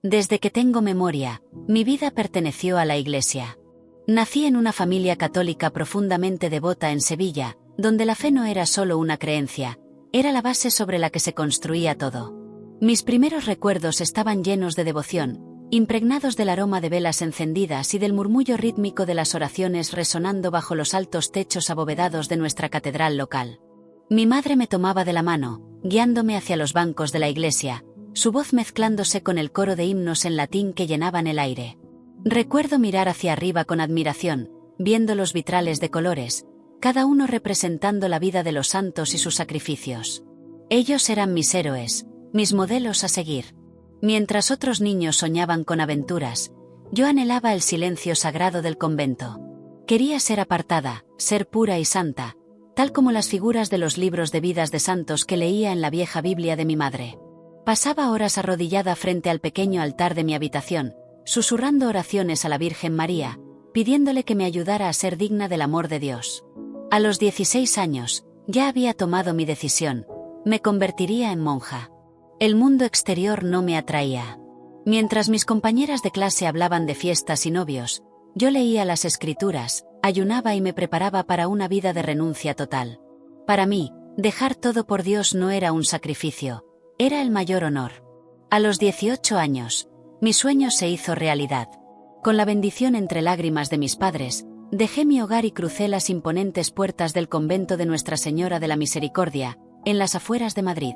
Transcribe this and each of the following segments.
Desde que tengo memoria, mi vida perteneció a la Iglesia. Nací en una familia católica profundamente devota en Sevilla, donde la fe no era solo una creencia, era la base sobre la que se construía todo. Mis primeros recuerdos estaban llenos de devoción, impregnados del aroma de velas encendidas y del murmullo rítmico de las oraciones resonando bajo los altos techos abovedados de nuestra catedral local. Mi madre me tomaba de la mano, guiándome hacia los bancos de la iglesia, su voz mezclándose con el coro de himnos en latín que llenaban el aire. Recuerdo mirar hacia arriba con admiración, viendo los vitrales de colores, cada uno representando la vida de los santos y sus sacrificios. Ellos eran mis héroes, mis modelos a seguir. Mientras otros niños soñaban con aventuras, yo anhelaba el silencio sagrado del convento. Quería ser apartada, ser pura y santa, tal como las figuras de los libros de vidas de santos que leía en la vieja Biblia de mi madre. Pasaba horas arrodillada frente al pequeño altar de mi habitación, susurrando oraciones a la Virgen María, pidiéndole que me ayudara a ser digna del amor de Dios. A los 16 años, ya había tomado mi decisión, me convertiría en monja. El mundo exterior no me atraía. Mientras mis compañeras de clase hablaban de fiestas y novios, yo leía las Escrituras, ayunaba y me preparaba para una vida de renuncia total. Para mí, dejar todo por Dios no era un sacrificio, era el mayor honor. A los 18 años, mi sueño se hizo realidad. Con la bendición entre lágrimas de mis padres, dejé mi hogar y crucé las imponentes puertas del convento de Nuestra Señora de la Misericordia, en las afueras de Madrid.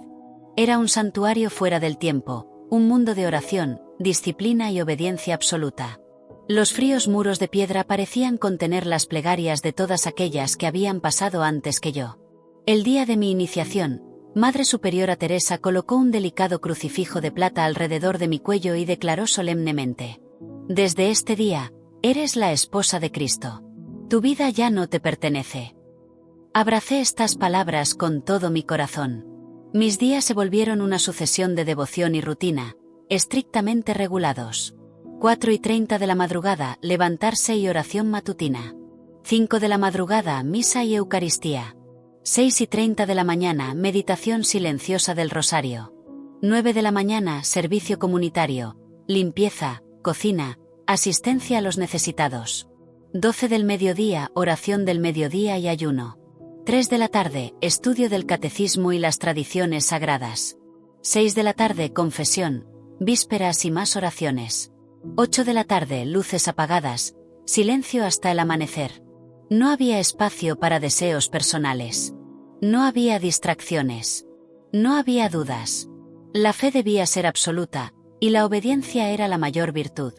Era un santuario fuera del tiempo, un mundo de oración, disciplina y obediencia absoluta. Los fríos muros de piedra parecían contener las plegarias de todas aquellas que habían pasado antes que yo. El día de mi iniciación, Madre Superiora Teresa colocó un delicado crucifijo de plata alrededor de mi cuello y declaró solemnemente: «Desde este día, eres la esposa de Cristo. Tu vida ya no te pertenece». Abracé estas palabras con todo mi corazón. Mis días se volvieron una sucesión de devoción y rutina, estrictamente regulados. 4:30 de la madrugada, levantarse y oración matutina. 5 de la madrugada, misa y Eucaristía. 6:30 de la mañana, meditación silenciosa del rosario. 9 de la mañana, servicio comunitario, limpieza, cocina, asistencia a los necesitados. 12 del mediodía, oración del mediodía y ayuno. 3 de la tarde, estudio del catecismo y las tradiciones sagradas. 6 de la tarde, confesión, vísperas y más oraciones. 8 de la tarde, luces apagadas, silencio hasta el amanecer. No había espacio para deseos personales. No había distracciones. No había dudas. La fe debía ser absoluta, y la obediencia era la mayor virtud.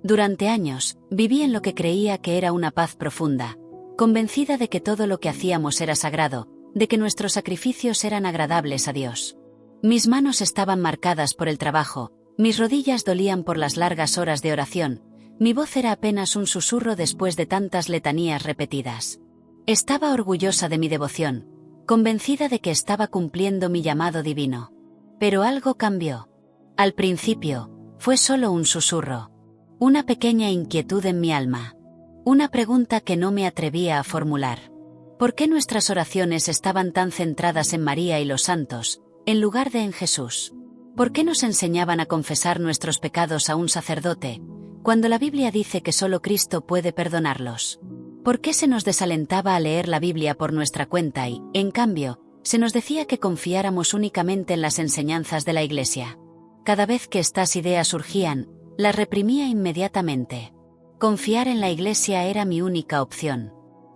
Durante años, viví en lo que creía que era una paz profunda, convencida de que todo lo que hacíamos era sagrado, de que nuestros sacrificios eran agradables a Dios. Mis manos estaban marcadas por el trabajo, mis rodillas dolían por las largas horas de oración, mi voz era apenas un susurro después de tantas letanías repetidas. Estaba orgullosa de mi devoción, convencida de que estaba cumpliendo mi llamado divino. Pero algo cambió. Al principio, fue solo un susurro. Una pequeña inquietud en mi alma. Una pregunta que no me atrevía a formular. ¿Por qué nuestras oraciones estaban tan centradas en María y los santos, en lugar de en Jesús? ¿Por qué nos enseñaban a confesar nuestros pecados a un sacerdote, cuando la Biblia dice que solo Cristo puede perdonarlos? ¿Por qué se nos desalentaba a leer la Biblia por nuestra cuenta y, en cambio, se nos decía que confiáramos únicamente en las enseñanzas de la Iglesia? Cada vez que estas ideas surgían, las reprimía inmediatamente. Confiar en la Iglesia era mi única opción.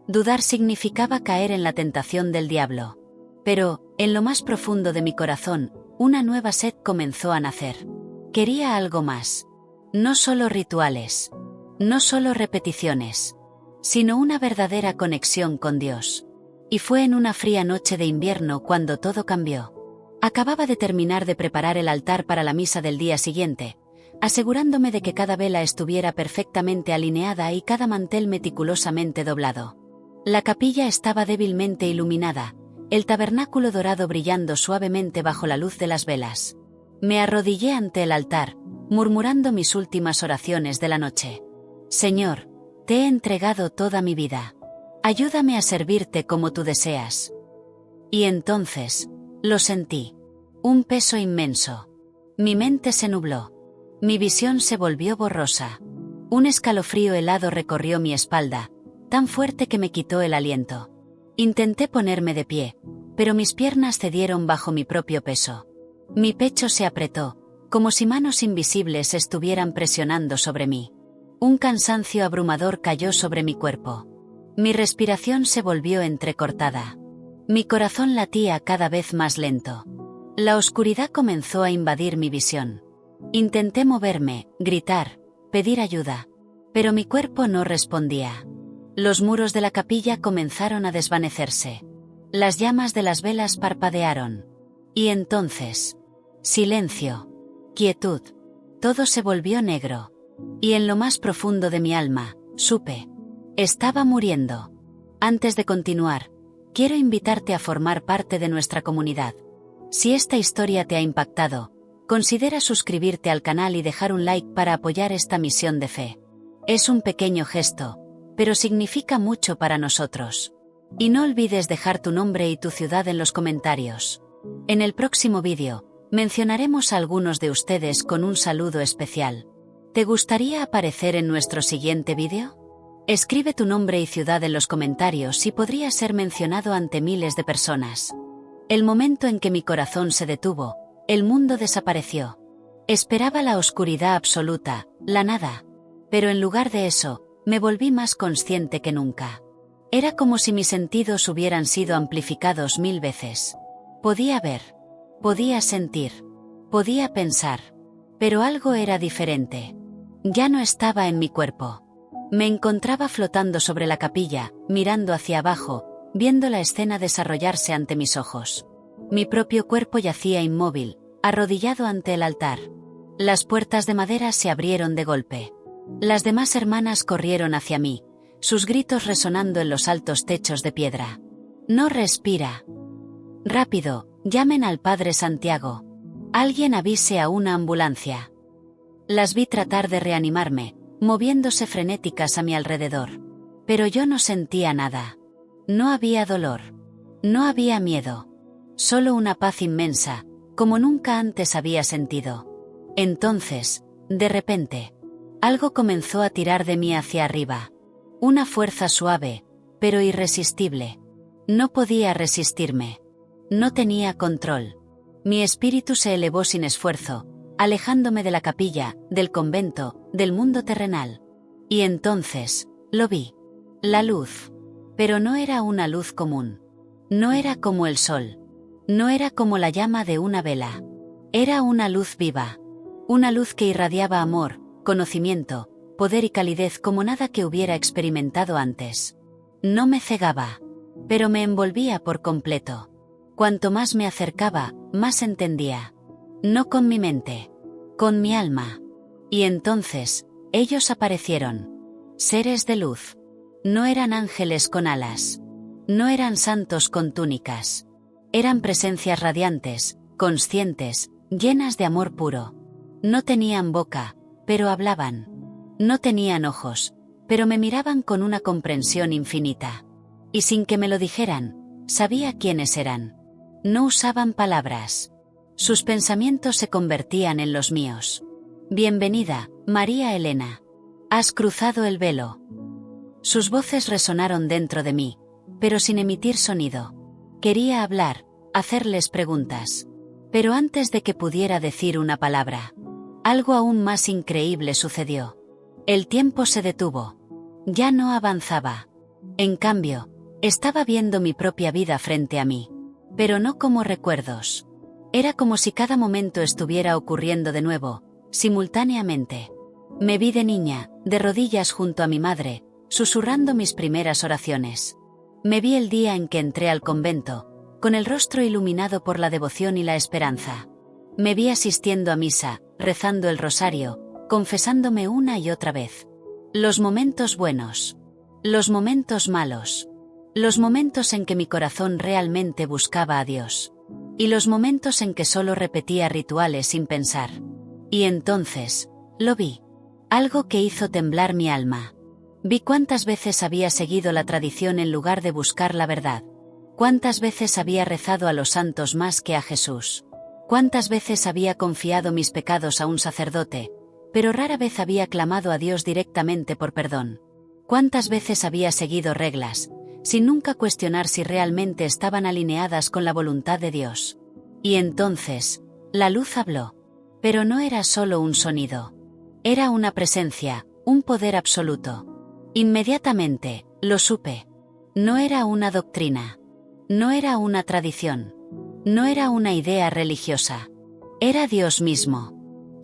Dudar significaba caer en la tentación del diablo. Pero, en lo más profundo de mi corazón, una nueva sed comenzó a nacer. Quería algo más. No solo rituales. No solo repeticiones. Sino una verdadera conexión con Dios. Y fue en una fría noche de invierno cuando todo cambió. Acababa de terminar de preparar el altar para la misa del día siguiente, asegurándome de que cada vela estuviera perfectamente alineada y cada mantel meticulosamente doblado. La capilla estaba débilmente iluminada, el tabernáculo dorado brillando suavemente bajo la luz de las velas. Me arrodillé ante el altar, murmurando mis últimas oraciones de la noche. Señor, te he entregado toda mi vida. Ayúdame a servirte como tú deseas. Y entonces, lo sentí. Un peso inmenso. Mi mente se nubló. Mi visión se volvió borrosa. Un escalofrío helado recorrió mi espalda, tan fuerte que me quitó el aliento. Intenté ponerme de pie, pero mis piernas cedieron bajo mi propio peso. Mi pecho se apretó, como si manos invisibles estuvieran presionando sobre mí. Un cansancio abrumador cayó sobre mi cuerpo. Mi respiración se volvió entrecortada. Mi corazón latía cada vez más lento. La oscuridad comenzó a invadir mi visión. Intenté moverme, gritar, pedir ayuda, pero mi cuerpo no respondía. Los muros de la capilla comenzaron a desvanecerse. Las llamas de las velas parpadearon. Y entonces, silencio, quietud. Todo se volvió negro. Y en lo más profundo de mi alma, supe. Estaba muriendo. Antes de continuar, quiero invitarte a formar parte de nuestra comunidad. Si esta historia te ha impactado, considera suscribirte al canal y dejar un like para apoyar esta misión de fe. Es un pequeño gesto, pero significa mucho para nosotros. Y no olvides dejar tu nombre y tu ciudad en los comentarios. En el próximo vídeo, mencionaremos a algunos de ustedes con un saludo especial. ¿Te gustaría aparecer en nuestro siguiente vídeo? Escribe tu nombre y ciudad en los comentarios y podrías ser mencionado ante miles de personas. El momento en que mi corazón se detuvo, el mundo desapareció. Esperaba la oscuridad absoluta, la nada. Pero en lugar de eso, me volví más consciente que nunca. Era como si mis sentidos hubieran sido amplificados 1000 veces. Podía ver, podía sentir, podía pensar. Pero algo era diferente. Ya no estaba en mi cuerpo. Me encontraba flotando sobre la capilla, mirando hacia abajo, viendo la escena desarrollarse ante mis ojos. Mi propio cuerpo yacía inmóvil, arrodillado ante el altar. Las puertas de madera se abrieron de golpe. Las demás hermanas corrieron hacia mí, sus gritos resonando en los altos techos de piedra. «No respira. Rápido, llamen al Padre Santiago. Alguien avise a una ambulancia». Las vi tratar de reanimarme, moviéndose frenéticas a mi alrededor. Pero yo no sentía nada. No había dolor. No había miedo. Solo una paz inmensa, como nunca antes había sentido. Entonces, de repente, algo comenzó a tirar de mí hacia arriba. Una fuerza suave, pero irresistible. No podía resistirme. No tenía control. Mi espíritu se elevó sin esfuerzo, alejándome de la capilla, del convento, del mundo terrenal. Y entonces, lo vi. La luz. Pero no era una luz común. No era como el sol. No era como la llama de una vela. Era una luz viva. Una luz que irradiaba amor, conocimiento, poder y calidez como nada que hubiera experimentado antes. No me cegaba, pero me envolvía por completo. Cuanto más me acercaba, más entendía. No con mi mente, con mi alma. Y entonces, ellos aparecieron. Seres de luz. No eran ángeles con alas. No eran santos con túnicas. Eran presencias radiantes, conscientes, llenas de amor puro. No tenían boca, pero hablaban. No tenían ojos, pero me miraban con una comprensión infinita. Y sin que me lo dijeran, sabía quiénes eran. No usaban palabras. Sus pensamientos se convertían en los míos. Bienvenida, María Elena. Has cruzado el velo. Sus voces resonaron dentro de mí, pero sin emitir sonido. Quería hablar, hacerles preguntas. Pero antes de que pudiera decir una palabra, algo aún más increíble sucedió. El tiempo se detuvo. Ya no avanzaba. En cambio, estaba viendo mi propia vida frente a mí. Pero no como recuerdos. Era como si cada momento estuviera ocurriendo de nuevo, simultáneamente. Me vi de niña, de rodillas junto a mi madre, susurrando mis primeras oraciones. Me vi el día en que entré al convento, con el rostro iluminado por la devoción y la esperanza. Me vi asistiendo a misa, rezando el rosario, confesándome una y otra vez. Los momentos buenos. Los momentos malos. Los momentos en que mi corazón realmente buscaba a Dios. Y los momentos en que solo repetía rituales sin pensar. Y entonces, lo vi. Algo que hizo temblar mi alma. Vi cuántas veces había seguido la tradición en lugar de buscar la verdad. Cuántas veces había rezado a los santos más que a Jesús. Cuántas veces había confiado mis pecados a un sacerdote, pero rara vez había clamado a Dios directamente por perdón. ¿Cuántas veces había seguido reglas, sin nunca cuestionar si realmente estaban alineadas con la voluntad de Dios? Y entonces, la luz habló. Pero no era solo un sonido. Era una presencia, un poder absoluto. Inmediatamente, lo supe. No era una doctrina. No era una tradición. No era una idea religiosa. Era Dios mismo.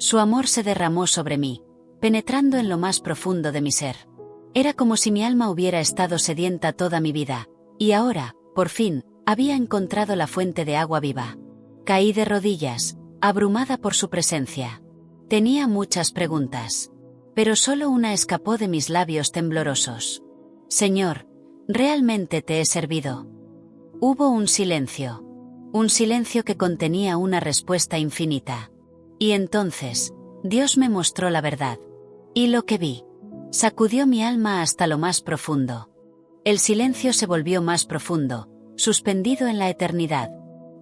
Su amor se derramó sobre mí, penetrando en lo más profundo de mi ser. Era como si mi alma hubiera estado sedienta toda mi vida, y ahora, por fin, había encontrado la fuente de agua viva. Caí de rodillas, abrumada por su presencia. Tenía muchas preguntas, pero solo una escapó de mis labios temblorosos. Señor, ¿realmente te he servido? Hubo un silencio que contenía una respuesta infinita. Y entonces, Dios me mostró la verdad. Y lo que vi sacudió mi alma hasta lo más profundo. El silencio se volvió más profundo, suspendido en la eternidad.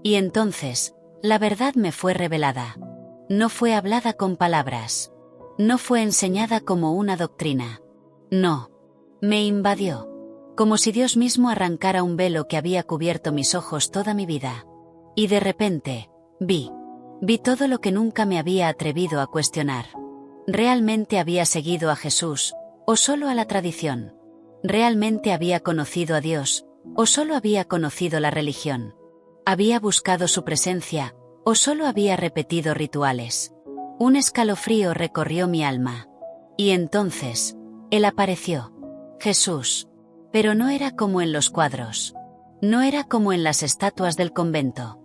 Y entonces, la verdad me fue revelada. No fue hablada con palabras. No fue enseñada como una doctrina. No. Me invadió. Como si Dios mismo arrancara un velo que había cubierto mis ojos toda mi vida. Y de repente, vi todo lo que nunca me había atrevido a cuestionar. ¿Realmente había seguido a Jesús, o solo a la tradición? ¿Realmente había conocido a Dios, o solo había conocido la religión? ¿Había buscado su presencia, o solo había repetido rituales? Un escalofrío recorrió mi alma. Y entonces, Él apareció. Jesús. Pero no era como en los cuadros. No era como en las estatuas del convento.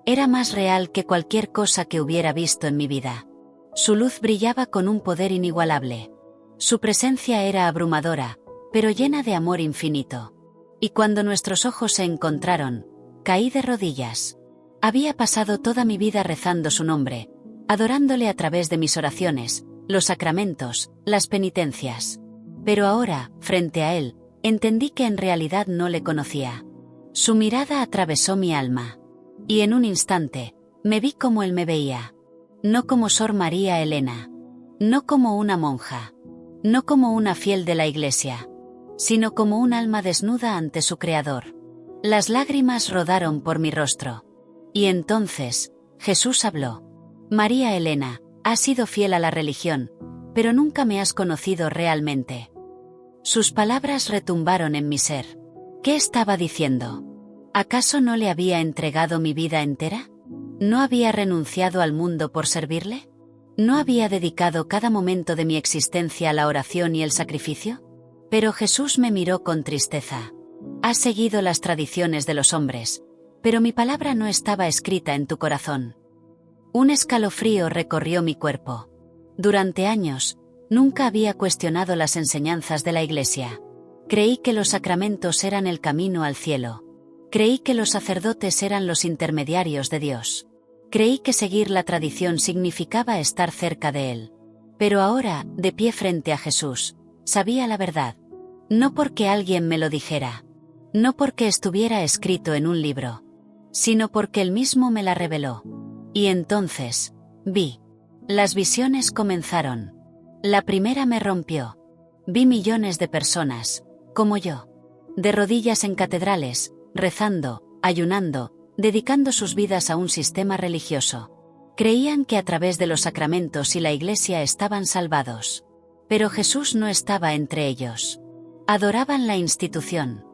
Era más real que cualquier cosa que hubiera visto en mi vida. Su luz brillaba con un poder inigualable. Su presencia era abrumadora, pero llena de amor infinito. Y cuando nuestros ojos se encontraron, caí de rodillas. Había pasado toda mi vida rezando su nombre, adorándole a través de mis oraciones, los sacramentos, las penitencias. Pero ahora, frente a él, entendí que en realidad no le conocía. Su mirada atravesó mi alma. Y en un instante, me vi como él me veía. No como Sor María Elena. No como una monja. No como una fiel de la Iglesia. Sino como un alma desnuda ante su Creador. Las lágrimas rodaron por mi rostro. Y entonces, Jesús habló. María Elena, has sido fiel a la religión, pero nunca me has conocido realmente. Sus palabras retumbaron en mi ser. ¿Qué estaba diciendo? ¿Acaso no le había entregado mi vida entera? ¿No había renunciado al mundo por servirle? ¿No había dedicado cada momento de mi existencia a la oración y el sacrificio? Pero Jesús me miró con tristeza. Has seguido las tradiciones de los hombres, pero mi palabra no estaba escrita en tu corazón. Un escalofrío recorrió mi cuerpo. Durante años, nunca había cuestionado las enseñanzas de la Iglesia. Creí que los sacramentos eran el camino al cielo. Creí que los sacerdotes eran los intermediarios de Dios. Creí que seguir la tradición significaba estar cerca de Él. Pero ahora, de pie frente a Jesús, sabía la verdad. No porque alguien me lo dijera. No porque estuviera escrito en un libro. Sino porque Él mismo me la reveló. Y entonces, vi. Las visiones comenzaron. La primera me rompió. Vi millones de personas, como yo, de rodillas en catedrales, rezando, ayunando, dedicando sus vidas a un sistema religioso. Creían que a través de los sacramentos y la Iglesia estaban salvados. Pero Jesús no estaba entre ellos. Adoraban la institución.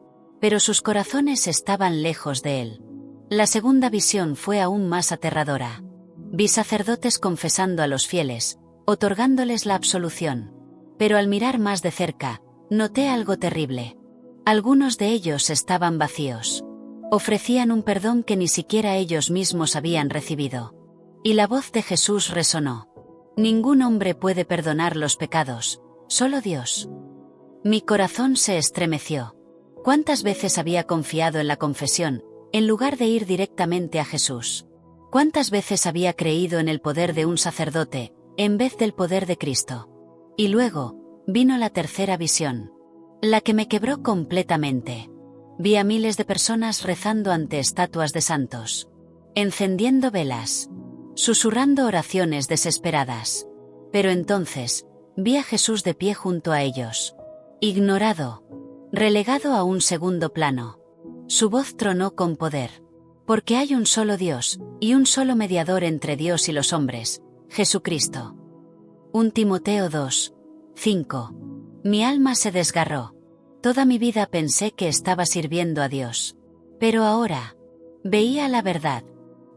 Pero sus corazones estaban lejos de Él. La segunda visión fue aún más aterradora. Vi sacerdotes confesando a los fieles, otorgándoles la absolución. Pero al mirar más de cerca, noté algo terrible. Algunos de ellos estaban vacíos. Ofrecían un perdón que ni siquiera ellos mismos habían recibido. Y la voz de Jesús resonó. Ningún hombre puede perdonar los pecados, solo Dios. Mi corazón se estremeció. ¿Cuántas veces había confiado en la confesión, en lugar de ir directamente a Jesús? ¿Cuántas veces había creído en el poder de un sacerdote, en vez del poder de Cristo? Y luego, vino la tercera visión. La que me quebró completamente. Vi a miles de personas rezando ante estatuas de santos. Encendiendo velas. Susurrando oraciones desesperadas. Pero entonces, vi a Jesús de pie junto a ellos. Ignorado. Relegado a un segundo plano. Su voz tronó con poder. Porque hay un solo Dios, y un solo mediador entre Dios y los hombres, Jesucristo. 1 Timoteo 2, 5. Mi alma se desgarró. Toda mi vida pensé que estaba sirviendo a Dios. Pero ahora, veía la verdad.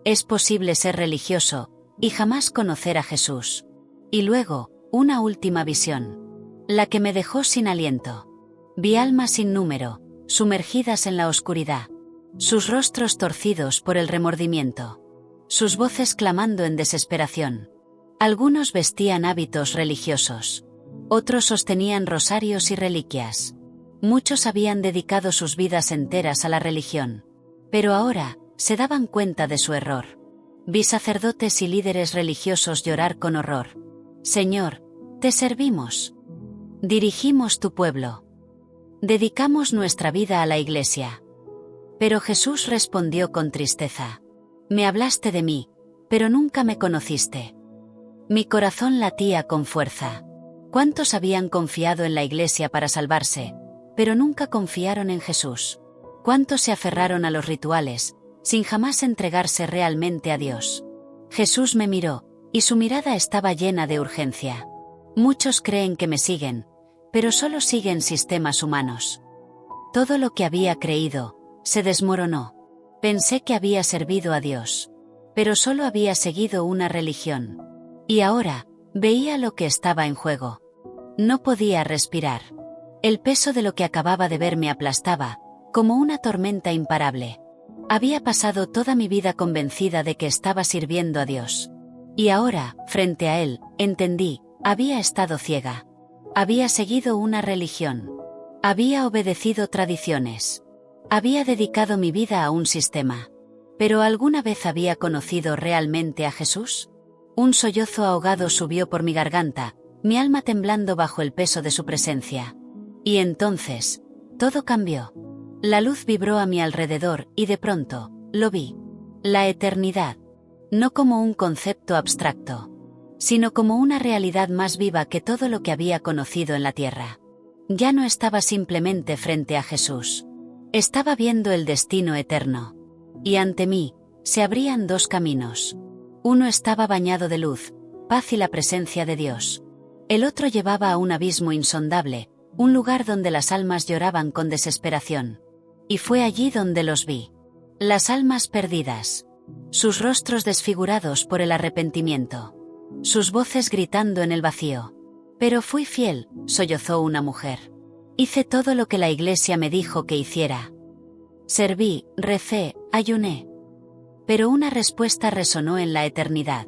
Es posible ser religioso, y jamás conocer a Jesús. Y luego, una última visión. La que me dejó sin aliento. Vi almas sin número, sumergidas en la oscuridad. Sus rostros torcidos por el remordimiento. Sus voces clamando en desesperación. Algunos vestían hábitos religiosos. Otros sostenían rosarios y reliquias. Muchos habían dedicado sus vidas enteras a la religión. Pero ahora, se daban cuenta de su error. Vi sacerdotes y líderes religiosos llorar con horror. Señor, te servimos. Dirigimos tu pueblo. Dedicamos nuestra vida a la Iglesia. Pero Jesús respondió con tristeza. Me hablaste de mí, pero nunca me conociste. Mi corazón latía con fuerza. ¿Cuántos habían confiado en la Iglesia para salvarse, pero nunca confiaron en Jesús? ¿Cuántos se aferraron a los rituales, sin jamás entregarse realmente a Dios? Jesús me miró, y su mirada estaba llena de urgencia. Muchos creen que me siguen, pero solo siguen sistemas humanos. Todo lo que había creído se desmoronó. Pensé que había servido a Dios, pero solo había seguido una religión. Y ahora, veía lo que estaba en juego. No podía respirar. El peso de lo que acababa de ver me aplastaba, como una tormenta imparable. Había pasado toda mi vida convencida de que estaba sirviendo a Dios. Y ahora, frente a Él, entendí, había estado ciega. Había seguido una religión. Había obedecido tradiciones. Había dedicado mi vida a un sistema. ¿Pero alguna vez había conocido realmente a Jesús? Un sollozo ahogado subió por mi garganta, mi alma temblando bajo el peso de su presencia. Y entonces, todo cambió. La luz vibró a mi alrededor y de pronto, lo vi. La eternidad. No como un concepto abstracto, sino como una realidad más viva que todo lo que había conocido en la tierra. Ya no estaba simplemente frente a Jesús. Estaba viendo el destino eterno. Y ante mí, se abrían dos caminos. Uno estaba bañado de luz, paz y la presencia de Dios. El otro llevaba a un abismo insondable, un lugar donde las almas lloraban con desesperación. Y fue allí donde los vi. Las almas perdidas. Sus rostros desfigurados por el arrepentimiento. Sus voces gritando en el vacío. Pero fui fiel, sollozó una mujer. Hice todo lo que la Iglesia me dijo que hiciera. Serví, recé, ayuné. Pero una respuesta resonó en la eternidad.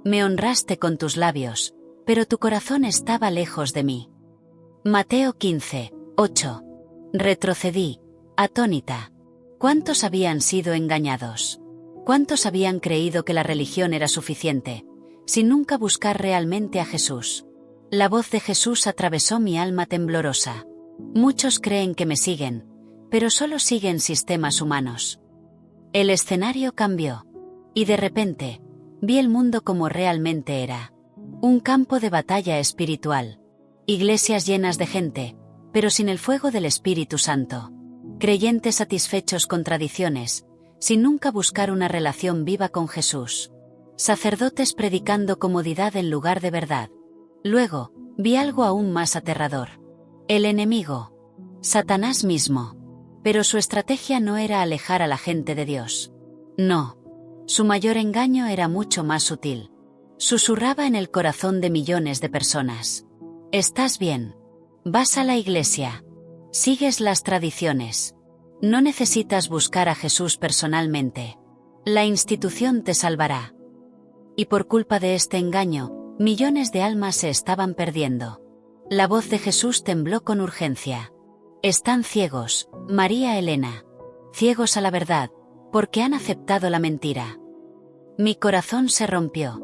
Me honraste con tus labios, pero tu corazón estaba lejos de mí. Mateo 15, 8. Retrocedí, atónita. ¿Cuántos habían sido engañados? ¿Cuántos habían creído que la religión era suficiente, sin nunca buscar realmente a Jesús? La voz de Jesús atravesó mi alma temblorosa. Muchos creen que me siguen, pero solo siguen sistemas humanos. El escenario cambió. Y de repente, vi el mundo como realmente era. Un campo de batalla espiritual. Iglesias llenas de gente, pero sin el fuego del Espíritu Santo. Creyentes satisfechos con tradiciones, sin nunca buscar una relación viva con Jesús. Sacerdotes predicando comodidad en lugar de verdad. Luego, vi algo aún más aterrador. El enemigo. Satanás mismo. Pero su estrategia no era alejar a la gente de Dios. No. Su mayor engaño era mucho más sutil. Susurraba en el corazón de millones de personas. Estás bien. Vas a la iglesia. Sigues las tradiciones. No necesitas buscar a Jesús personalmente. La institución te salvará. Y por culpa de este engaño, millones de almas se estaban perdiendo. La voz de Jesús tembló con urgencia. Están ciegos, María Elena. Ciegos a la verdad, porque han aceptado la mentira. Mi corazón se rompió.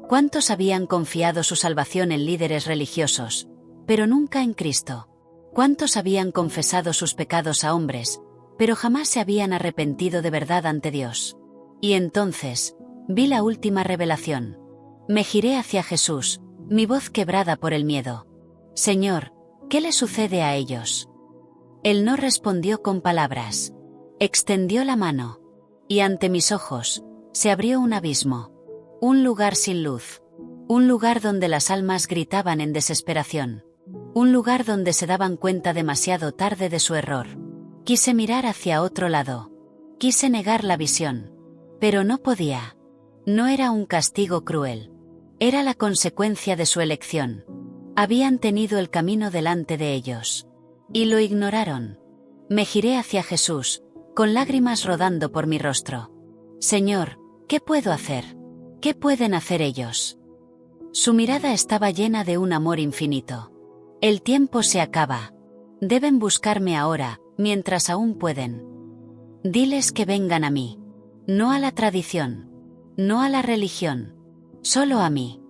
¿Cuántos habían confiado su salvación en líderes religiosos, pero nunca en Cristo? ¿Cuántos habían confesado sus pecados a hombres, pero jamás se habían arrepentido de verdad ante Dios? Y entonces, vi la última revelación. Me giré hacia Jesús, mi voz quebrada por el miedo. Señor, ¿qué le sucede a ellos? Él no respondió con palabras. Extendió la mano. Y ante mis ojos, se abrió un abismo. Un lugar sin luz. Un lugar donde las almas gritaban en desesperación. Un lugar donde se daban cuenta demasiado tarde de su error. Quise mirar hacia otro lado. Quise negar la visión. Pero no podía. No era un castigo cruel. Era la consecuencia de su elección. Habían tenido el camino delante de ellos. Y lo ignoraron. Me giré hacia Jesús, con lágrimas rodando por mi rostro. Señor, ¿qué puedo hacer? ¿Qué pueden hacer ellos? Su mirada estaba llena de un amor infinito. El tiempo se acaba. Deben buscarme ahora, mientras aún pueden. Diles que vengan a mí. No a la tradición. No a la religión. Solo a mí.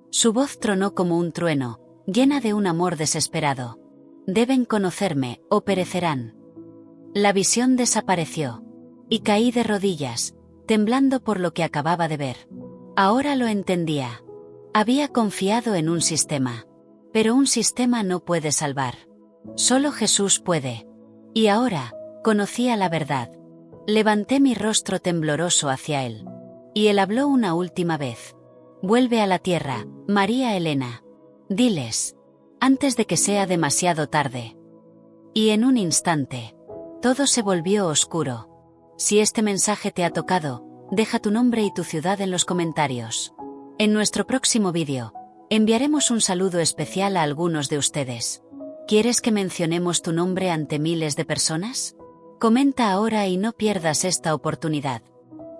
Su voz tronó como un trueno, llena de un amor desesperado. Deben conocerme, o perecerán. La visión desapareció. Y caí de rodillas, temblando por lo que acababa de ver. Ahora lo entendía. Había confiado en un sistema. Pero un sistema no puede salvar. Solo Jesús puede. Y ahora, conocía la verdad. Levanté mi rostro tembloroso hacia él. Y él habló una última vez. Vuelve a la tierra, María Elena. Diles. Antes de que sea demasiado tarde. Y en un instante. Todo se volvió oscuro. Si este mensaje te ha tocado, deja tu nombre y tu ciudad en los comentarios. En nuestro próximo vídeo, enviaremos un saludo especial a algunos de ustedes. ¿Quieres que mencionemos tu nombre ante miles de personas? Comenta ahora y no pierdas esta oportunidad.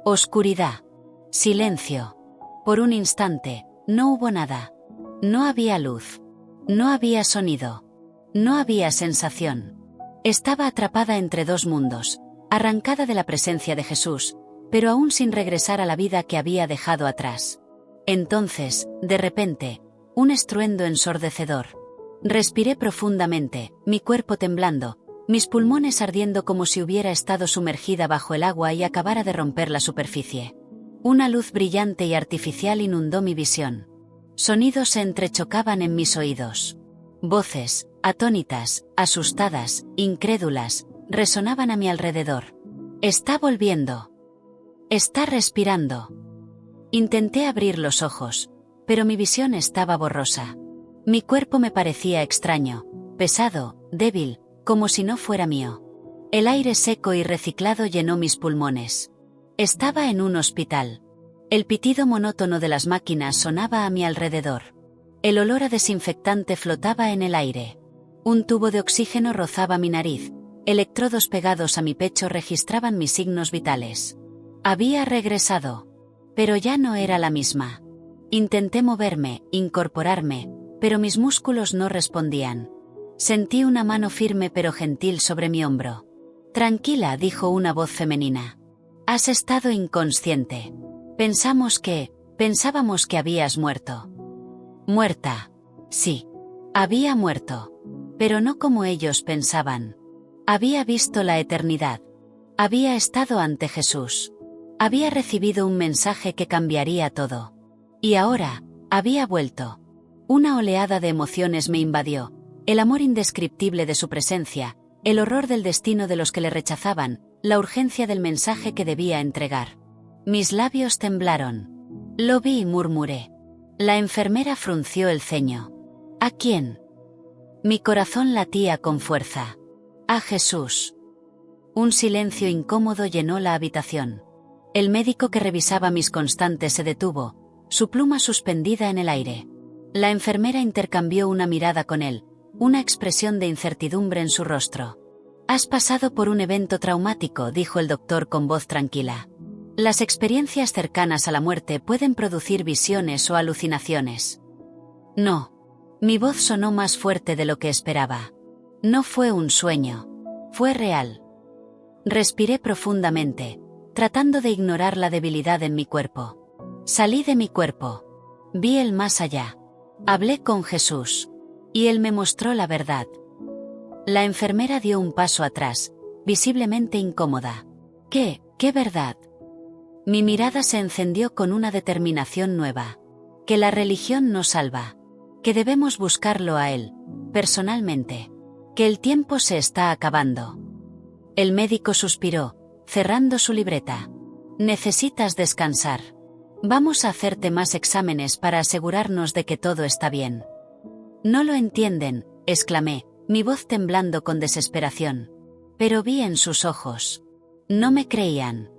Oscuridad. Silencio. Por un instante, no hubo nada. No había luz. No había sonido. No había sensación. Estaba atrapada entre dos mundos, arrancada de la presencia de Jesús, pero aún sin regresar a la vida que había dejado atrás. Entonces, de repente, un estruendo ensordecedor. Respiré profundamente, mi cuerpo temblando, mis pulmones ardiendo como si hubiera estado sumergida bajo el agua y acabara de romper la superficie. Una luz brillante y artificial inundó mi visión. Sonidos se entrechocaban en mis oídos. Voces, atónitas, asustadas, incrédulas, resonaban a mi alrededor. Está volviendo. Está respirando. Intenté abrir los ojos, pero mi visión estaba borrosa. Mi cuerpo me parecía extraño, pesado, débil, como si no fuera mío. El aire seco y reciclado llenó mis pulmones. Estaba en un hospital. El pitido monótono de las máquinas sonaba a mi alrededor. El olor a desinfectante flotaba en el aire. Un tubo de oxígeno rozaba mi nariz. Electrodos pegados a mi pecho registraban mis signos vitales. Había regresado. Pero ya no era la misma. Intenté moverme, incorporarme, pero mis músculos no respondían. Sentí una mano firme pero gentil sobre mi hombro. Tranquila, dijo una voz femenina. Has estado inconsciente. Pensábamos que habías muerto. Muerta. Sí. Había muerto. Pero no como ellos pensaban. Había visto la eternidad. Había estado ante Jesús. Había recibido un mensaje que cambiaría todo. Y ahora, había vuelto. Una oleada de emociones me invadió. El amor indescriptible de su presencia, el horror del destino de los que le rechazaban, la urgencia del mensaje que debía entregar. Mis labios temblaron. Lo vi y murmuré. La enfermera frunció el ceño. ¿A quién? Mi corazón latía con fuerza. A Jesús. Un silencio incómodo llenó la habitación. El médico que revisaba mis constantes se detuvo, su pluma suspendida en el aire. La enfermera intercambió una mirada con él, una expresión de incertidumbre en su rostro. Has pasado por un evento traumático, dijo el doctor con voz tranquila. Las experiencias cercanas a la muerte pueden producir visiones o alucinaciones. No. Mi voz sonó más fuerte de lo que esperaba. No fue un sueño. Fue real. Respiré profundamente, tratando de ignorar la debilidad en mi cuerpo. Salí de mi cuerpo. Vi el más allá. Hablé con Jesús. Y él me mostró la verdad. La enfermera dio un paso atrás, visiblemente incómoda. ¿Qué verdad? Mi mirada se encendió con una determinación nueva. que la religión no salva, que debemos buscarlo a Él, personalmente, que el tiempo se está acabando. El médico suspiró, cerrando su libreta. Necesitas descansar. Vamos a hacerte más exámenes para asegurarnos de que todo está bien. No lo entienden, exclamé, mi voz temblando con desesperación. Pero vi en sus ojos. No me creían.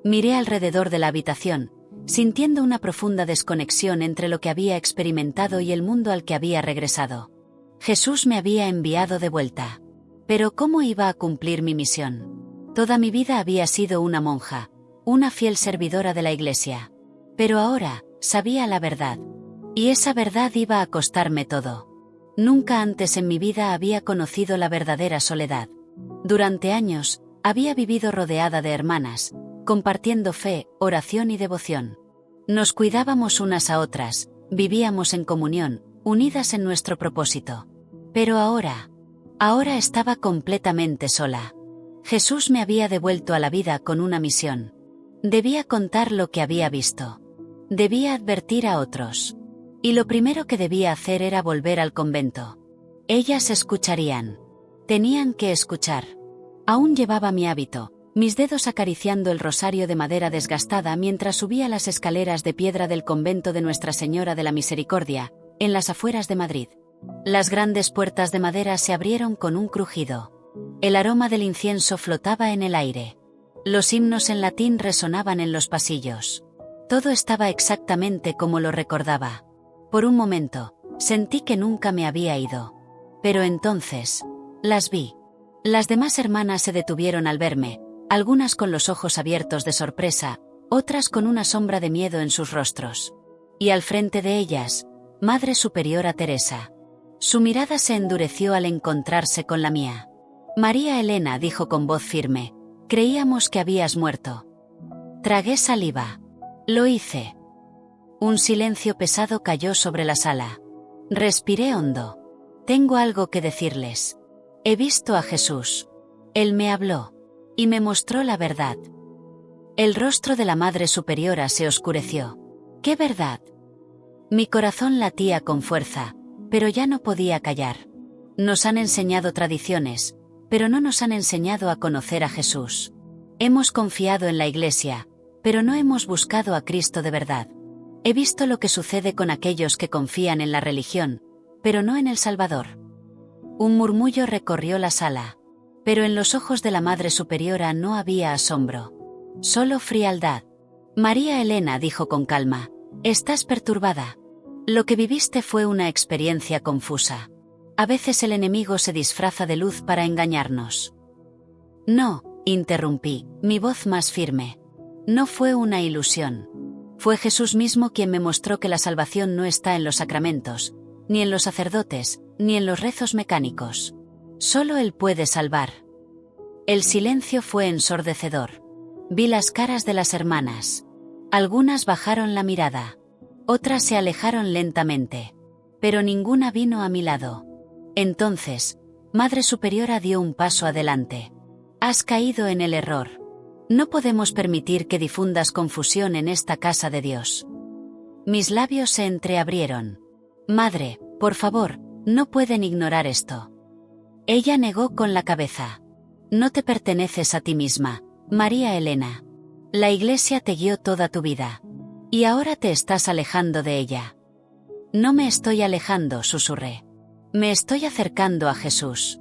Miré alrededor de la habitación, sintiendo una profunda desconexión entre lo que había experimentado y el mundo al que había regresado. Jesús me había enviado de vuelta. Pero ¿cómo iba a cumplir mi misión? Toda mi vida había sido una monja, una fiel servidora de la Iglesia. Pero ahora, sabía la verdad. Y esa verdad iba a costarme todo. Nunca antes en mi vida había conocido la verdadera soledad. Durante años, había vivido rodeada de hermanas, compartiendo fe, oración y devoción. Nos cuidábamos unas a otras, vivíamos en comunión, unidas en nuestro propósito. Pero ahora estaba completamente sola. Jesús me había devuelto a la vida con una misión. Debía contar lo que había visto. Debía advertir a otros. Y lo primero que debía hacer era volver al convento. Ellas escucharían. Tenían que escuchar. Aún llevaba mi hábito, mis dedos acariciando el rosario de madera desgastada mientras subía las escaleras de piedra del convento de Nuestra Señora de la Misericordia, en las afueras de Madrid. Las grandes puertas de madera se abrieron con un crujido. El aroma del incienso flotaba en el aire. Los himnos en latín resonaban en los pasillos. Todo estaba exactamente como lo recordaba. Por un momento, sentí que nunca me había ido. Pero entonces, las vi. Las demás hermanas se detuvieron al verme, algunas con los ojos abiertos de sorpresa, otras con una sombra de miedo en sus rostros. Y al frente de ellas, Madre Superiora Teresa. Su mirada se endureció al encontrarse con la mía. María Elena, dijo con voz firme, creíamos que habías muerto. Tragué saliva. Lo hice. Un silencio pesado cayó sobre la sala. Respiré hondo. Tengo algo que decirles. He visto a Jesús. Él me habló. Y me mostró la verdad. El rostro de la Madre Superiora se oscureció. ¿Qué verdad? Mi corazón latía con fuerza, pero ya no podía callar. Nos han enseñado tradiciones, pero no nos han enseñado a conocer a Jesús. Hemos confiado en la Iglesia, pero no hemos buscado a Cristo de verdad. He visto lo que sucede con aquellos que confían en la religión, pero no en el Salvador. Un murmullo recorrió la sala. Pero en los ojos de la Madre Superiora no había asombro. Solo frialdad. María Elena, dijo con calma, estás perturbada. Lo que viviste fue una experiencia confusa. A veces el enemigo se disfraza de luz para engañarnos. No, interrumpí, mi voz más firme. No fue una ilusión. Fue Jesús mismo quien me mostró que la salvación no está en los sacramentos, ni en los sacerdotes, ni en los rezos mecánicos. Solo Él puede salvar. El silencio fue ensordecedor. Vi las caras de las hermanas. Algunas bajaron la mirada. Otras se alejaron lentamente. Pero ninguna vino a mi lado. Entonces, Madre Superiora dio un paso adelante. Has caído en el error. No podemos permitir que difundas confusión en esta casa de Dios. Mis labios se entreabrieron. Madre, por favor, no pueden ignorar esto. Ella negó con la cabeza. No te perteneces a ti misma, María Elena. La Iglesia te guió toda tu vida. Y ahora te estás alejando de ella. No me estoy alejando, susurré. Me estoy acercando a Jesús.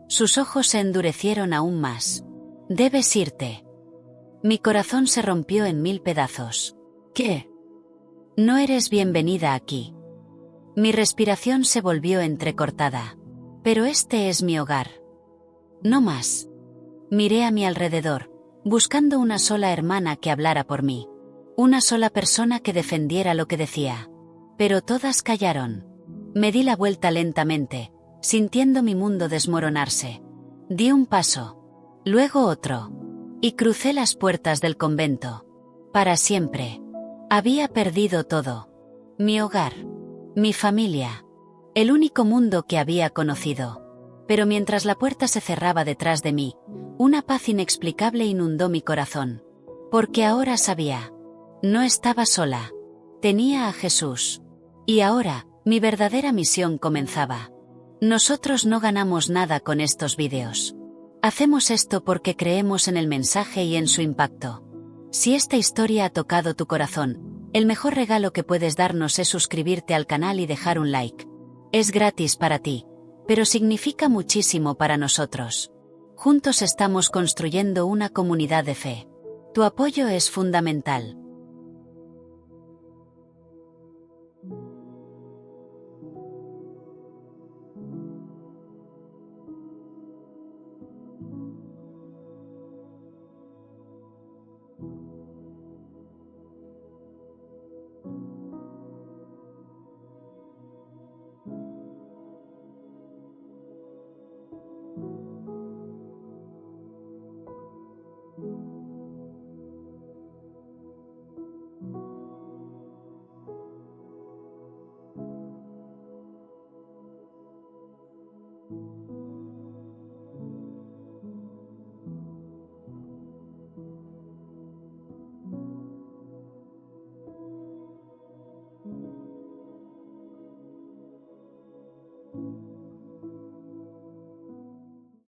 Sus ojos se endurecieron aún más. Debes irte. Mi corazón se rompió en 1000 pedazos. ¿Qué? No eres bienvenida aquí. Mi respiración se volvió entrecortada. Pero este es mi hogar. No más. Miré a mi alrededor, buscando una sola hermana que hablara por mí. Una sola persona que defendiera lo que decía. Pero todas callaron. Me di la vuelta lentamente, sintiendo mi mundo desmoronarse. Di un paso. Luego otro. Y crucé las puertas del convento. Para siempre. Había perdido todo. Mi hogar. Mi familia. El único mundo que había conocido. Pero mientras la puerta se cerraba detrás de mí, una paz inexplicable inundó mi corazón. Porque ahora sabía. No estaba sola. Tenía a Jesús. Y ahora, mi verdadera misión comenzaba. Nosotros no ganamos nada con estos vídeos. Hacemos esto porque creemos en el mensaje y en su impacto. Si esta historia ha tocado tu corazón, el mejor regalo que puedes darnos es suscribirte al canal y dejar un like. Es gratis para ti, pero significa muchísimo para nosotros. Juntos estamos construyendo una comunidad de fe. Tu apoyo es fundamental.